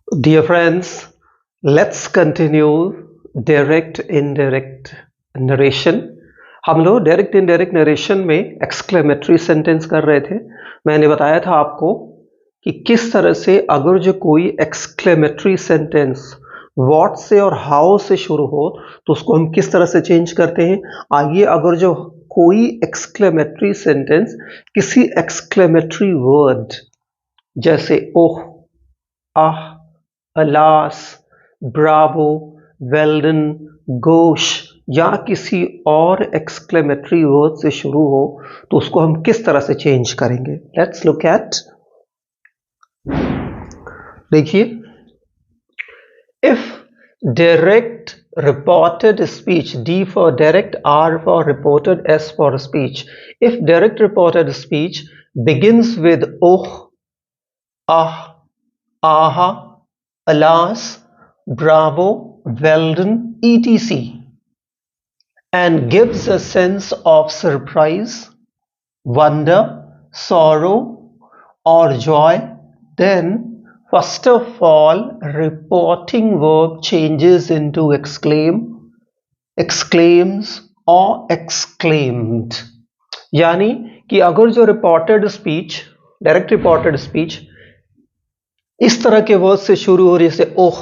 Dear friends, let's continue direct indirect narration. हम लोग direct indirect narration में exclamatory sentence कर रहे थे। मैंने बताया था आपको कि किस तरह से अगर जो कोई एक्सक्लेमेटरी सेंटेंस व्हाट से और हाउ से शुरू हो तो उसको हम किस तरह से चेंज करते हैं। आइए, अगर जो कोई एक्सक्लेमेटरी सेंटेंस किसी एक्सक्लेमेटरी वर्ड जैसे ओह, आह, अलास, ब्रावो, वेल्डन, गोश या किसी और एक्सक्लेमेटरी वर्ड से शुरू हो तो उसको हम किस तरह से चेंज करेंगे। Let's look at. देखिए, if direct reported speech, D for direct, R for reported, S for speech, if direct reported speech begins with oh, ah, aha, alas, bravo, Weldon, etc. and gives a sense of surprise, wonder, sorrow, or joy, then first of all reporting verb changes into exclaim, exclaims or exclaimed। यानी कि अगर जो reported speech, direct reported speech इस तरह के word से शुरू हो रही है, जैसे ओह,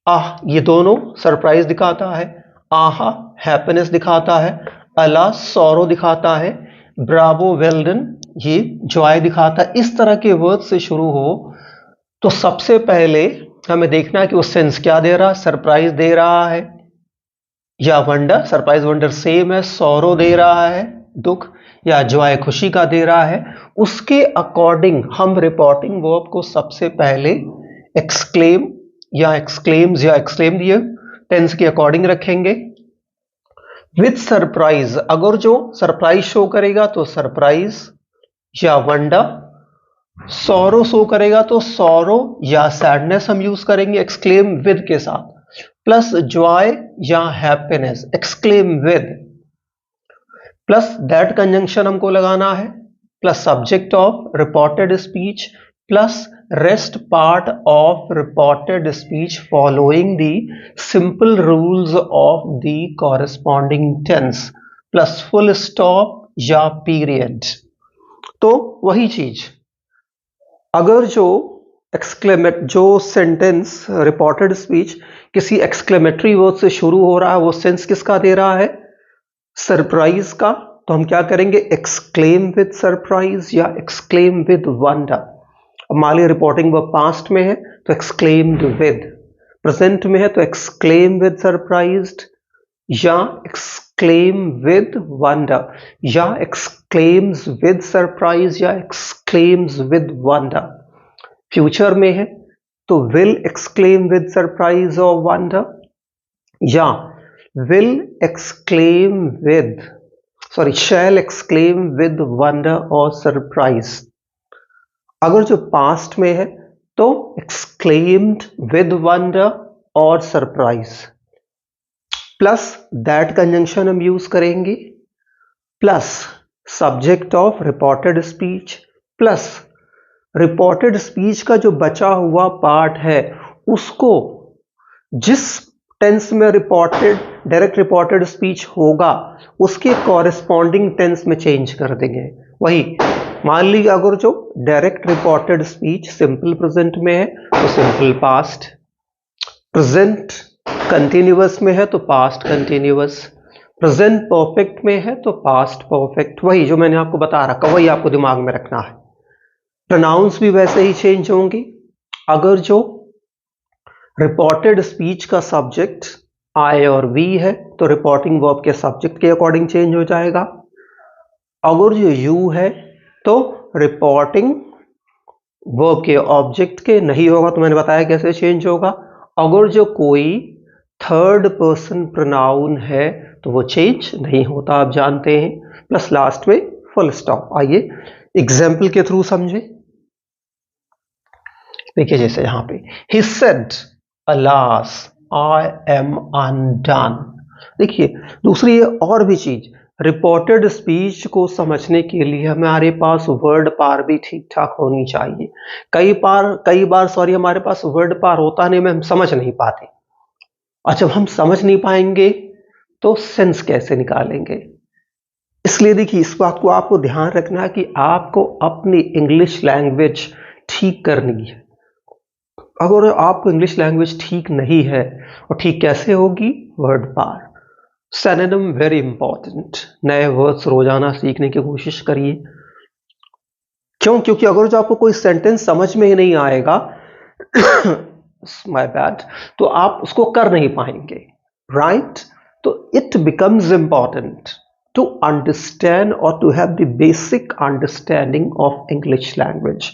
आह, ये दोनों सरप्राइज दिखाता है, आहा हैप्पीनेस दिखाता है, अला सौरो दिखाता है, ब्रावो वेल्डन ये जॉय दिखाता है, इस तरह के वर्ड से शुरू हो तो सबसे पहले हमें देखना है कि वो सेंस क्या दे रहा है। सरप्राइज दे रहा है या वंडर, सरप्राइज वंडर सेम है, सौरो दे रहा है दुख, या जॉय खुशी का दे रहा है। उसके अकॉर्डिंग हम रिपोर्टिंग वर्ब को सबसे पहले एक्सक्लेम या एक्सक्लेम्स या एक्सक्लेम दिए टेंस के अकॉर्डिंग रखेंगे। विद सरप्राइज, अगर जो सरप्राइज शो करेगा तो सरप्राइज या वंडर, सौरो शो करेगा तो सौरो या सैडनेस हम यूज करेंगे एक्सक्लेम विद के साथ, प्लस जॉय या happiness exclaim with, plus that conjunction हमको लगाना है, plus subject of reported speech, plus rest part of reported speech following the simple rules of the corresponding tense, plus full stop या period. तो वही चीज, अगर जो सेंटेंस रिपोर्टेड स्पीच किसी एक्सक्लेमेटरी वर्ड से शुरू हो रहा है, वो सेंस किसका दे रहा है, सरप्राइज का, तो हम क्या करेंगे, एक्सक्लेम विद सरप्राइज या एक्सक्लेम विद वंडर। अब मान लीजिए रिपोर्टिंग वर्ब पास्ट में है तो एक्सक्लेम्ड विद, प्रेजेंट में है तो एक्सक्लेम विद सरप्राइज्ड या एक्सक्लेम विद वंडर या एक्सक्लेम्स विद सरप्राइज या एक्सक्लेम्स विद वंडर। फ्यूचर में है तो विल एक्सक्लेम विद सरप्राइज और वंडर या will exclaim with, shall exclaim with wonder or surprise। अगर जो पास्ट में है तो exclaimed with wonder और surprise, प्लस दैट कंजंक्शन हम यूज करेंगे, plus subject of reported speech, plus reported speech का जो बचा हुआ पार्ट है उसको जिस टेंस में रिपोर्टेड डायरेक्ट रिपोर्टेड स्पीच होगा उसके कॉरेस्पॉन्डिंग टेंस में चेंज कर देंगे। वही मान लीजिए अगर जो direct reported speech simple present में है तो सिंपल पास्ट, प्रेजेंट कंटिन्यूअस में है तो पास्ट कंटिन्यूअस, प्रेजेंट परफेक्ट में है तो पास्ट परफेक्ट। वही जो मैंने आपको बता रखा वही आपको दिमाग में रखना है। प्रोनाउंस भी वैसे ही चेंज होंगे। अगर जो रिपोर्टेड स्पीच का सब्जेक्ट आई और वी है तो रिपोर्टिंग वर्ब के सब्जेक्ट के अकॉर्डिंग चेंज हो जाएगा। अगर जो यू है तो रिपोर्टिंग वर्ब के ऑब्जेक्ट के नहीं होगा, तो मैंने बताया कैसे चेंज होगा। अगर जो कोई थर्ड पर्सन प्रोनाउन है तो वो चेंज नहीं होता, आप जानते हैं। प्लस लास्ट में फुल स्टॉप। आइए एग्जाम्पल के थ्रू समझे। देखिए जैसे यहां पे he said alas I am undone। देखिए दूसरी और भी चीज, रिपोर्टेड स्पीच को समझने के लिए हमारे पास वर्ड पार भी ठीक ठाक होनी चाहिए। कई बार हमारे पास वर्ड पार होता नहीं, हम समझ नहीं पाते, और जब हम समझ नहीं पाएंगे तो सेंस कैसे निकालेंगे। इसलिए देखिए, इस बात को आपको ध्यान रखना है कि आपको अपनी इंग्लिश लैंग्वेज ठीक करनी है। अगर आपको इंग्लिश लैंग्वेज ठीक नहीं है, और ठीक कैसे होगी? वर्ड पार। Synonym very important. नए वर्ड्स रोजाना सीखने की कोशिश करिए। क्यों? क्योंकि अगर जो आपको कोई सेंटेंस समझ में ही नहीं आएगा माय बैड, तो आप उसको कर नहीं पाएंगे, राइट? तो it becomes important to understand और to have the basic understanding of English language.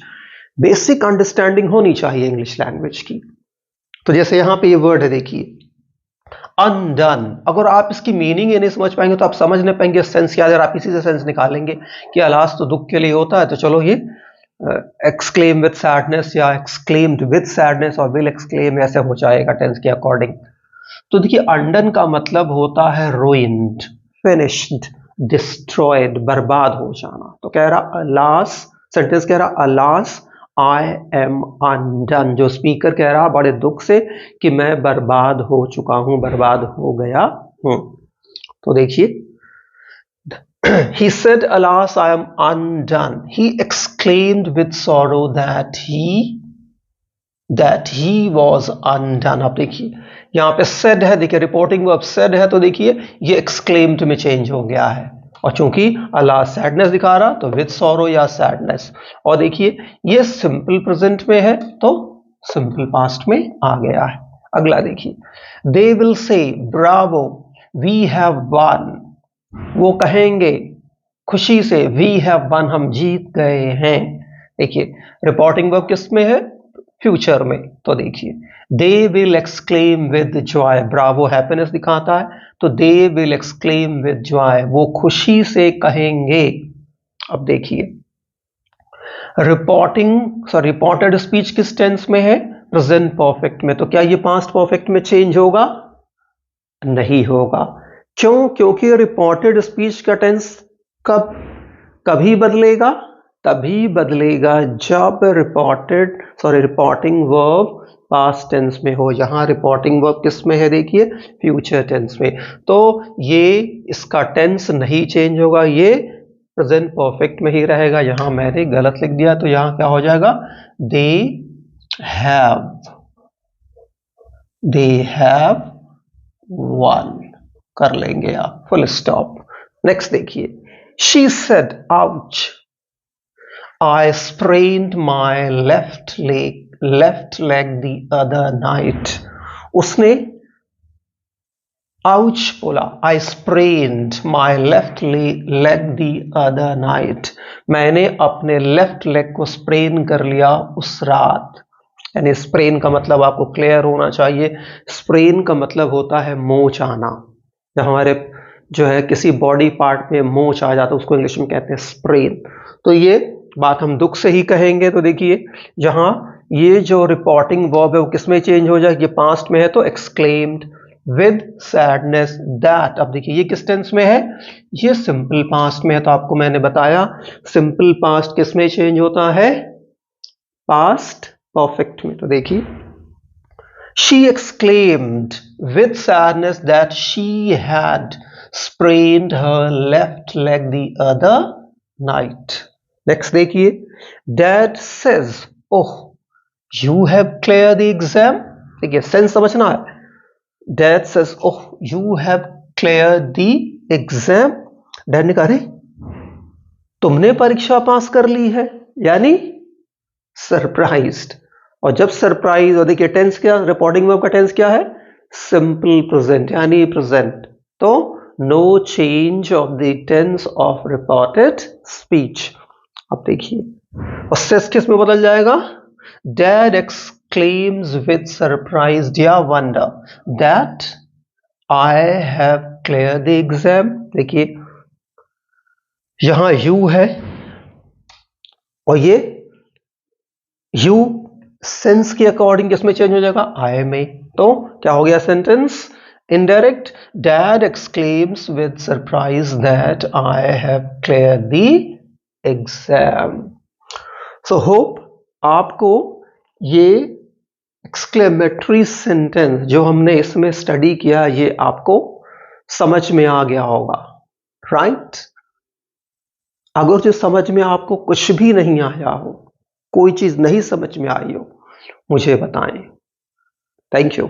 Basic understanding होनी चाहिए इंग्लिश लैंग्वेज की। तो जैसे यहां पे ये वर्ड है, देखिए अनडन। अगर आप इसकी मीनिंग ये नहीं समझ पाएंगे तो आप समझ नहीं पाएंगे सेंस क्या है। आप इसी से सेंस निकालेंगे कि अलास तो दुख के लिए होता है, तो चलो ये एक्सक्लेम विद सैडनेस या एक्सक्लेम्ड विद सैडनेस और विल एक्सक्लेम ऐसे हो जाएगा टेंस के अकॉर्डिंग। तो देखिए, अनडन का मतलब होता है रुइन्ड, फिनिश्ड, डिस्ट्रॉयड, बर्बाद हो जाना। तो कह रहा अलास, सेंटेंस कह रहा अलास आई एम अनडन। जो स्पीकर कह रहा बड़े दुख से कि मैं बर्बाद हो चुका हूं, बर्बाद हो गया हूं। तो देखिए, he said alas I am undone, he exclaimed with sorrow that he was undone। अब देखिए यहां पे said है, देखिए रिपोर्टिंग वर्ब said है, तो देखिए ये exclaimed में चेंज हो गया है, और चूंकि अल्लाह सैडनेस दिखा रहा तो विद सॉरो या सैडनेस। और देखिए ये सिंपल प्रेजेंट में है तो सिंपल पास्ट में आ गया है। अगला देखिए, they will say bravo we have won. वो कहेंगे खुशी से वी हैव वन, हम जीत गए हैं। देखिए रिपोर्टिंग वर्ब किस में है? फ्यूचर में। तो देखिए they will exclaim with Joy, Bravo happiness दिखाता है, तो they will exclaim with Joy, वो खुशी से कहेंगे। अब देखिए रिपोर्टेड स्पीच किस टेंस में है? प्रेजेंट परफेक्ट में। तो क्या ये पास्ट परफेक्ट में चेंज होगा? नहीं होगा। क्यों? क्योंकि रिपोर्टेड स्पीच का टेंस कभी बदलेगा? तभी बदलेगा जब रिपोर्टिंग वर्ब पास्ट टेंस में हो। यहां रिपोर्टिंग वर्ब किस में है? देखिए फ्यूचर टेंस में। तो ये इसका टेंस नहीं चेंज होगा, ये प्रेजेंट परफेक्ट में ही रहेगा। यहां मैंने गलत लिख दिया, तो यहां क्या हो जाएगा? दे हैव वन कर लेंगे आप, फुल स्टॉप। नेक्स्ट देखिए, she said ouch I sprained my left leg the other night। उसने ouch बोला, I sprained my left leg the other night। मैंने अपने लेफ्ट लेग को स्प्रेन कर लिया उस रात। यानी स्प्रेन का मतलब आपको क्लियर होना चाहिए। स्प्रेन का मतलब होता है मोच आना। जब हमारे जो है किसी बॉडी पार्ट में मोच आ जाता है उसको इंग्लिश में कहते हैं स्प्रेन। तो ये बात हम दुख से ही कहेंगे। तो देखिए जहां ये जो रिपोर्टिंग वर्ब है वो किसमें चेंज हो जाएगी? पास्ट में है तो एक्सक्लेम्ड विद सैडनेस दैट। अब देखिए ये किस टेंस में है? ये सिंपल पास्ट में है। तो आपको मैंने बताया सिंपल पास्ट किस में चेंज होता है? पास्ट परफेक्ट में। तो देखिए she exclaimed with sadness that she had sprained her left leg the other night। Next देखिए, dad says oh you have clear the exam. देखिए सेंस समझना है। Dad says oh you have clear the exam. Dad ने कहा अरे तुमने परीक्षा पास कर ली है, यानी सरप्राइज्ड। और जब सरप्राइज, और देखिए टेंस क्या, रिपोर्टिंग वर्ब का टेंस क्या है? सिंपल प्रेजेंट यानी प्रेजेंट। तो no change of the tense of reported speech. अब देखिए और सेस किस में बदल जाएगा? डैड एक्सक्लेम्स विद सरप्राइज या wonder that I have clear the exam. देखिए यहां यू है और ये यू सेंस के अकॉर्डिंग किसमें चेंज हो जाएगा? आई में। तो क्या हो गया sentence? Indirect, dad exclaims with surprise that I have cleared the exam. So hope आपको ये एक्सक्लेमेटरी सेंटेंस जो हमने इसमें स्टडी किया ये आपको समझ में आ गया होगा, राइट? अगर जो समझ में आपको कुछ भी नहीं आया हो, कोई चीज नहीं समझ में आई हो, मुझे बताएं। Thank you.